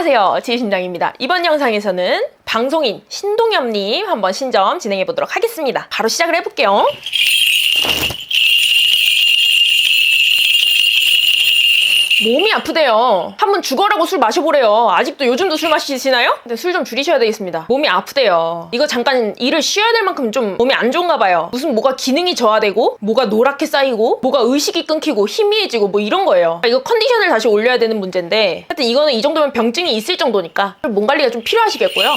안녕하세요, 지신장입니다. 이번 영상에서는 방송인 신동엽님 한번 신점 진행해보도록 하겠습니다. 바로 시작을 해볼게요. 몸이 아프대요. 한번 죽어라고 술 마셔보래요. 아직도 요즘도 술 마시시나요? 근데 술 좀 줄이셔야 되겠습니다. 몸이 아프대요. 이거 잠깐 일을 쉬어야 될 만큼 좀 몸이 안 좋은가 봐요. 무슨 뭐가 기능이 저하되고 뭐가 노랗게 쌓이고 뭐가 의식이 끊기고 희미해지고 뭐 이런 거예요. 이거 컨디션을 다시 올려야 되는 문제인데 하여튼 이거는 이 정도면 병증이 있을 정도니까 몸 관리가 좀 필요하시겠고요.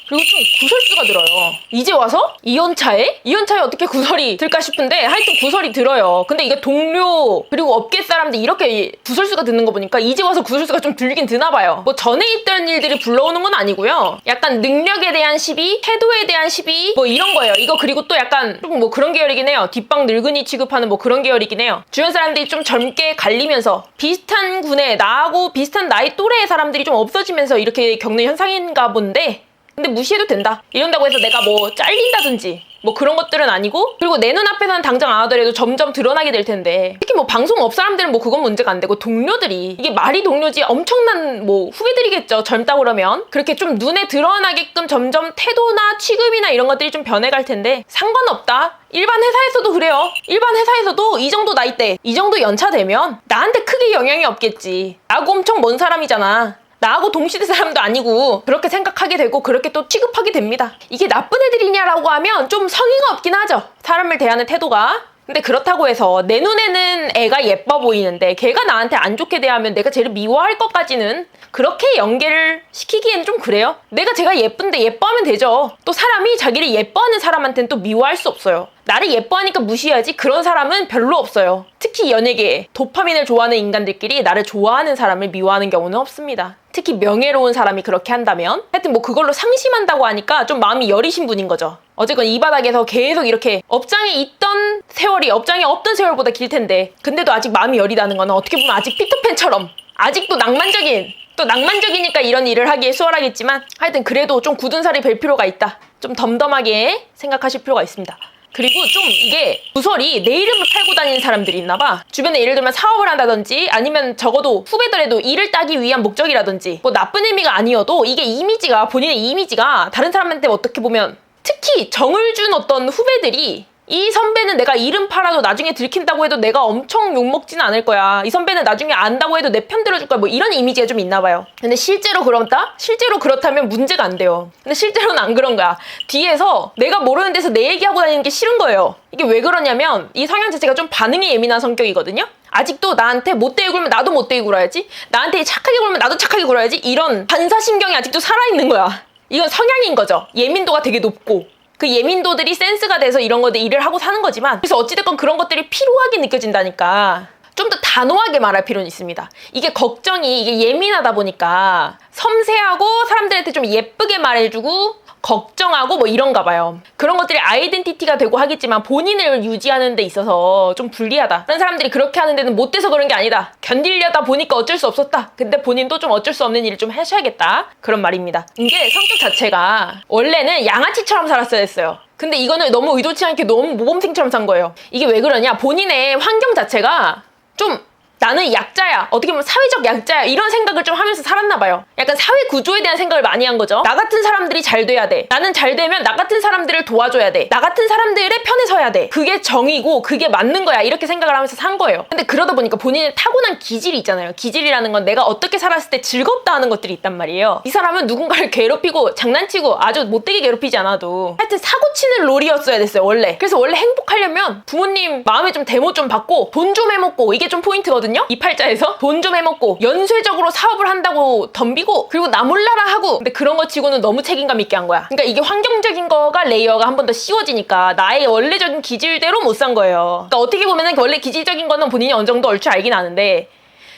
그리고 좀 구설수가 들어요. 이제 와서 2연차에? 2연차에 어떻게 구설이 들까 싶은데 하여튼 구설이 들어요. 근데 이게 동료 그리고 업계 사람들 이렇게 구설수가 드는 거 보니까 이제 와서 구설수가 좀 들긴 드나 봐요. 뭐 전에 있던 일들이 불러오는 건 아니고요. 약간 능력에 대한 시비, 태도에 대한 시비 뭐 이런 거예요. 이거 그리고 또 약간 좀 뭐 그런 계열이긴 해요. 뒷방 늙은이 취급하는 뭐 그런 계열이긴 해요. 주변 사람들이 좀 젊게 갈리면서 비슷한 군에 나하고 비슷한 나이 또래의 사람들이 좀 없어지면서 이렇게 겪는 현상인가 본데 근데 무시해도 된다. 이런다고 해서 내가 뭐 잘린다든지 뭐 그런 것들은 아니고 그리고 내 눈앞에서는 당장 안 하더라도 점점 드러나게 될 텐데 특히 뭐 방송업 사람들은 뭐 그건 문제가 안 되고 동료들이 이게 말이 동료지 엄청난 뭐 후배들이겠죠. 젊다 그러면 그렇게 좀 눈에 드러나게끔 점점 태도나 취급이나 이런 것들이 좀 변해갈 텐데 상관없다. 일반 회사에서도 그래요. 일반 회사에서도 이 정도 나이대 이 정도 연차 되면 나한테 크게 영향이 없겠지. 나하고 엄청 먼 사람이잖아. 나하고 동시대 사람도 아니고 그렇게 생각하게 되고 그렇게 또 취급하게 됩니다. 이게 나쁜 애들이냐라고 하면 좀 성의가 없긴 하죠. 사람을 대하는 태도가. 근데 그렇다고 해서 내 눈에는 애가 예뻐 보이는데 걔가 나한테 안 좋게 대하면 내가 쟤를 미워할 것까지는 그렇게 연계를 시키기에는 좀 그래요. 내가 제가 예쁜데 예뻐하면 되죠. 또 사람이 자기를 예뻐하는 사람한테는 또 미워할 수 없어요. 나를 예뻐하니까 무시해야지 그런 사람은 별로 없어요. 특히 연예계에 도파민을 좋아하는 인간들끼리 나를 좋아하는 사람을 미워하는 경우는 없습니다. 특히 명예로운 사람이 그렇게 한다면 하여튼 뭐 그걸로 상심한다고 하니까 좀 마음이 여리신 분인 거죠. 어쨌건 이 바닥에서 계속 이렇게 업장에 있던 세월이 업장에 없던 세월보다 길 텐데 근데도 아직 마음이 여리다는 거는 어떻게 보면 아직 피터팬처럼 아직도 낭만적인 또 낭만적이니까 이런 일을 하기에 수월하겠지만 하여튼 그래도 좀 굳은 살이 뵐 필요가 있다. 좀 덤덤하게 생각하실 필요가 있습니다. 그리고 좀 이게 구설이 내 이름을 팔고 다니는 사람들이 있나 봐. 주변에 예를 들면 사업을 한다든지 아니면 적어도 후배들에도 일을 따기 위한 목적이라든지 뭐 나쁜 의미가 아니어도 이게 이미지가 본인의 이미지가 다른 사람한테 어떻게 보면 특히 정을 준 어떤 후배들이 이 선배는 내가 이름 팔아도 나중에 들킨다고 해도 내가 엄청 욕먹지는 않을 거야. 이 선배는 나중에 안다고 해도 내 편 들어줄 거야. 뭐 이런 이미지가 좀 있나 봐요. 근데 실제로 그렇다? 실제로 그렇다면 문제가 안 돼요. 근데 실제로는 안 그런 거야. 뒤에서 내가 모르는 데서 내 얘기하고 다니는 게 싫은 거예요. 이게 왜 그러냐면 이 성향 자체가 좀 반응에 예민한 성격이거든요. 아직도 나한테 못되게 굴면 나도 못되게 굴어야지. 나한테 착하게 굴면 나도 착하게 굴어야지. 이런 반사신경이 아직도 살아있는 거야. 이건 성향인 거죠. 예민도가 되게 높고 그 예민도들이 센스가 돼서 이런 것들 일을 하고 사는 거지만 그래서 어찌됐건 그런 것들이 필요하게 느껴진다니까 좀 더 단호하게 말할 필요는 있습니다. 이게 걱정이 이게 예민하다 보니까 섬세하고 사람들한테 좀 예쁘게 말해주고 걱정하고 뭐 이런가 봐요. 그런 것들이 아이덴티티가 되고 하겠지만 본인을 유지하는 데 있어서 좀 불리하다. 다른 사람들이 그렇게 하는 데는 못 돼서 그런 게 아니다. 견디려다 보니까 어쩔 수 없었다. 근데 본인도 좀 어쩔 수 없는 일을 좀 하셔야겠다. 그런 말입니다. 이게 성격 자체가 원래는 양아치처럼 살았어야 했어요. 근데 이거는 너무 의도치 않게 너무 모범생처럼 산 거예요. 이게 왜 그러냐? 본인의 환경 자체가 좀 나는 약자야. 어떻게 보면 사회적 약자야. 이런 생각을 좀 하면서 살았나 봐요. 약간 사회 구조에 대한 생각을 많이 한 거죠. 나 같은 사람들이 잘 돼야 돼. 나는 잘 되면 나 같은 사람들을 도와줘야 돼. 나 같은 사람들의 편에 서야 돼. 그게 정이고 그게 맞는 거야. 이렇게 생각을 하면서 산 거예요. 근데 그러다 보니까 본인의 타고난 기질이 있잖아요. 기질이라는 건 내가 어떻게 살았을 때 즐겁다 하는 것들이 있단 말이에요. 이 사람은 누군가를 괴롭히고 장난치고 아주 못되게 괴롭히지 않아도 하여튼 사고치는 롤이었어야 됐어요. 원래. 그래서 원래 행복하려면 부모님 마음에 좀 데모 좀 받고 돈 좀 해먹고 이게 좀 포인트거든요. 이 팔자에서 돈 좀 해먹고 연쇄적으로 사업을 한다고 덤비고 그리고 나 몰라라 하고 근데 그런 거 치고는 너무 책임감 있게 한 거야. 그러니까 이게 환경적인 거가 레이어가 한 번 더 씌워지니까 나의 원래적인 기질대로 못 산 거예요. 그러니까 어떻게 보면은 원래 기질적인 거는 본인이 어느 정도 얼추 알긴 아는데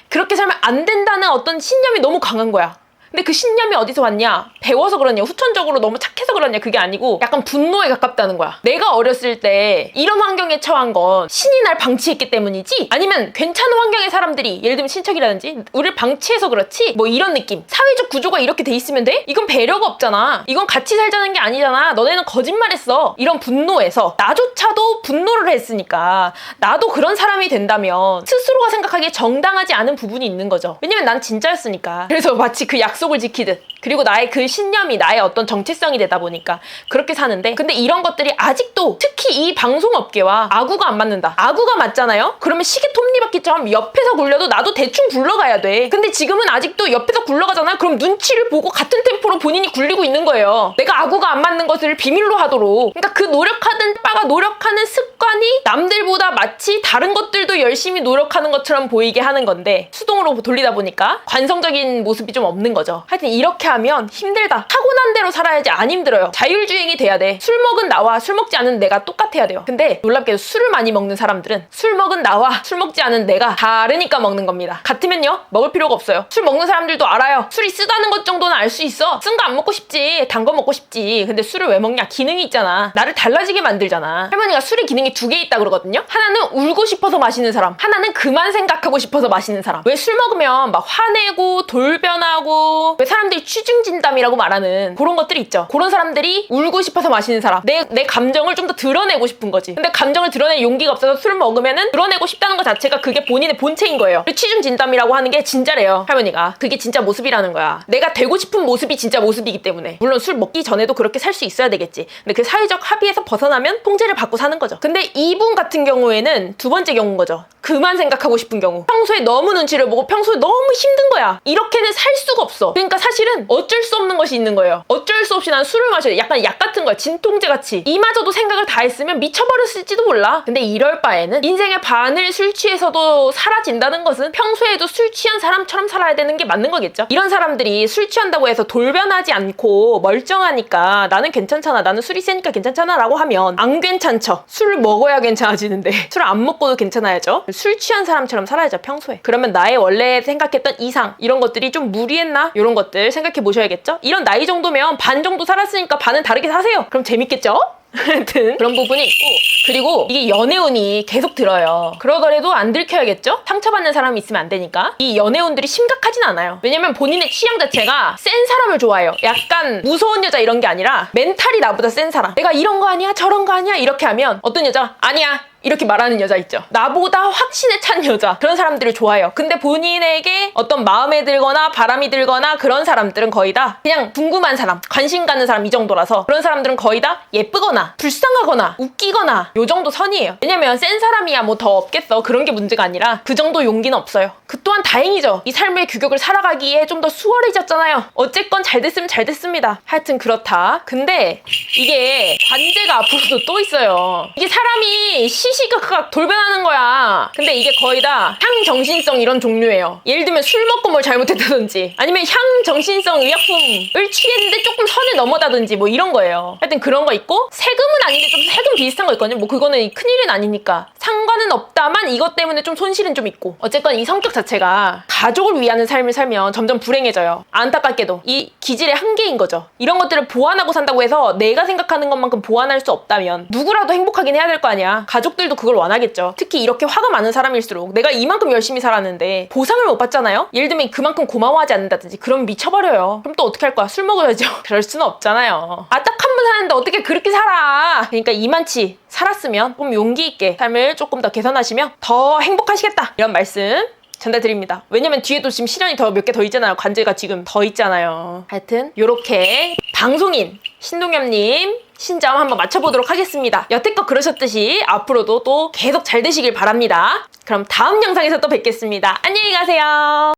그렇게 살면 안 된다는 어떤 신념이 너무 강한 거야. 근데 그 신념이 어디서 왔냐? 배워서 그러냐? 후천적으로 너무 착해서 그러냐? 그게 아니고 약간 분노에 가깝다는 거야. 내가 어렸을 때 이런 환경에 처한 건 신이 날 방치했기 때문이지? 아니면 괜찮은 환경의 사람들이 예를 들면 친척이라든지 우리를 방치해서 그렇지? 뭐 이런 느낌. 사회적 구조가 이렇게 돼 있으면 돼? 이건 배려가 없잖아. 이건 같이 살자는 게 아니잖아. 너네는 거짓말했어. 이런 분노에서 나조차도 분노를 했으니까 나도 그런 사람이 된다면 스스로가 생각하기에 정당하지 않은 부분이 있는 거죠. 왜냐면 난 진짜였으니까. 그래서 마치 그 약속 약속을 지키듯, 그리고 나의 그 신념이 나의 어떤 정체성이 되다 보니까 그렇게 사는데, 근데 이런 것들이 아직도 특히 이 방송업계와 아구가 안 맞는다. 아구가 맞잖아요? 그러면 시계 톱니바퀴처럼 옆에서 굴려도 나도 대충 굴러가야 돼. 근데 지금은 아직도 옆에서 굴러가잖아? 그럼 눈치를 보고 같은 템포로 본인이 굴리고 있는 거예요. 내가 아구가 안 맞는 것을 비밀로 하도록. 그러니까 그 노력하는 바가 노력하는 습관이 남들보다 마치 다른 것들도 열심히 노력하는 것처럼 보이게 하는 건데, 수동으로 돌리다 보니까 관성적인 모습이 좀 없는 거죠. 하여튼 이렇게 하면 힘들다. 타고난 대로 살아야지. 안 힘들어요. 자율주행이 돼야 돼. 술 먹은 나와 술 먹지 않은 내가 똑같아야 돼요. 근데 놀랍게도 술을 많이 먹는 사람들은 술 먹은 나와 술 먹지 않은 내가 다르니까 먹는 겁니다. 같으면요, 먹을 필요가 없어요. 술 먹는 사람들도 알아요. 술이 쓰다는 것 정도는 알 수 있어. 쓴 거 안 먹고 싶지, 단 거 먹고 싶지. 근데 술을 왜 먹냐? 기능이 있잖아. 나를 달라지게 만들잖아. 할머니가 술의 기능이 2개 있다 그러거든요. 하나는 울고 싶어서 마시는 사람, 하나는 그만 생각하고 싶어서 마시는 사람. 왜 술 먹으면 막 화내고 돌변하고, 왜 사람들이 취중진담이라고 말하는 그런 것들이 있죠. 그런 사람들이 울고 싶어서 마시는 사람. 내 감정을 좀 더 드러내고 싶은 거지. 근데 감정을 드러낼 용기가 없어서 술을 먹으면은 드러내고 싶다는 것 자체가 그게 본인의 본체인 거예요. 취중진담이라고 하는 게 진짜래요, 할머니가. 그게 진짜 모습이라는 거야. 내가 되고 싶은 모습이 진짜 모습이기 때문에. 물론 술 먹기 전에도 그렇게 살 수 있어야 되겠지. 근데 그 사회적 합의에서 벗어나면 통제를 받고 사는 거죠. 근데 이분 같은 경우에는 두 번째 경우인 거죠. 그만 생각하고 싶은 경우. 평소에 너무 눈치를 보고 평소에 너무 힘든 거야. 이렇게는 살 수가 없어. 그러니까 사실은 어쩔 수 없는 것이 있는 거예요. 어쩔 수 없이 난 술을 마셔야 돼. 약간 약 같은 거야. 진통제같이. 이마저도 생각을 다 했으면 미쳐버렸을지도 몰라. 근데 이럴 바에는 인생의 반을 술 취해서도 사라진다는 것은 평소에도 술 취한 사람처럼 살아야 되는 게 맞는 거겠죠. 이런 사람들이 술 취한다고 해서 돌변하지 않고 멀쩡하니까 나는 괜찮잖아, 나는 술이 세니까 괜찮잖아 라고 하면 안 괜찮죠. 술을 먹어야 괜찮아지는데 술을 안 먹고도 괜찮아야죠. 술 취한 사람처럼 살아야죠, 평소에. 그러면 나의 원래 생각했던 이상, 이런 것들이 좀 무리했나? 이런 것들 생각해 보셔야겠죠. 이런 나이 정도면 반 정도 살았으니까 반은 다르게 사세요. 그럼 재밌겠죠? 하여튼 그런 부분이 있고, 그리고 이게 연애운이 계속 들어요. 그러더라도 안 들켜야겠죠? 상처받는 사람이 있으면 안 되니까. 이 연애운들이 심각하진 않아요. 왜냐면 본인의 취향 자체가 센 사람을 좋아해요. 약간 무서운 여자 이런 게 아니라 멘탈이 나보다 센 사람. 내가 이런 거 아니야? 저런 거 아니야? 이렇게 하면 어떤 여자 아니야 이렇게 말하는 여자 있죠. 나보다 확신에 찬 여자, 그런 사람들을 좋아해요. 근데 본인에게 어떤 마음에 들거나 바람이 들거나 그런 사람들은 거의 다 그냥 궁금한 사람, 관심 가는 사람, 이 정도라서 그런 사람들은 거의 다 예쁘거나 불쌍하거나 웃기거나 요 정도 선이에요. 왜냐면 센 사람이야 뭐 더 없겠어, 그런 게 문제가 아니라 그 정도 용기는 없어요. 그 또한 다행이죠. 이 삶의 규격을 살아가기에 좀 더 수월해졌잖아요. 어쨌건 잘 됐으면 잘 됐습니다. 하여튼 그렇다. 근데 이게 관제가 앞으로도 또 있어요. 이게 사람이 시시각각 돌변하는 거야. 근데 이게 거의 다 향정신성 이런 종류예요. 예를 들면 술 먹고 뭘 잘못했다든지, 아니면 향정신성 의약품을 취했는데 조금 선을 넘어다든지 뭐 이런 거예요. 하여튼 그런 거 있고, 세금은 아닌데 좀 세금 비슷한 거 있거든요. 뭐 그거는 큰일은 아니니까 상관은 없다만 이것 때문에 좀 손실은 좀 있고. 어쨌건 이 성격 자체가 가족을 위하는 삶을 살면 점점 불행해져요. 안타깝게도 이 기질의 한계인 거죠. 이런 것들을 보완하고 산다고 해서 내가 생각하는 것만큼 보완할 수 없다면 누구라도 행복하긴 해야 될 거 아니야. 가족들도 그걸 원하겠죠. 특히 이렇게 화가 많은 사람일수록 내가 이만큼 열심히 살았는데 보상을 못 받잖아요. 예를 들면 그만큼 고마워하지 않는다든지, 그럼 미쳐버려요. 그럼 또 어떻게 할 거야? 술 먹어야죠. 그럴 수는 없잖아요. 아, 딱 한 번 사는데 어떻게 그렇게 살아? 그러니까 이만치 살았으면 좀 용기 있게 삶을 조금 더 개선하시면 더 행복하시겠다, 이런 말씀 전달드립니다. 왜냐면 뒤에도 지금 시련이 더 몇 개 더 있잖아요. 관제가 지금 더 있잖아요. 하여튼 요렇게 방송인 신동엽님 신점 한번 맞춰보도록 하겠습니다. 여태껏 그러셨듯이 앞으로도 또 계속 잘 되시길 바랍니다. 그럼 다음 영상에서 또 뵙겠습니다. 안녕히 가세요.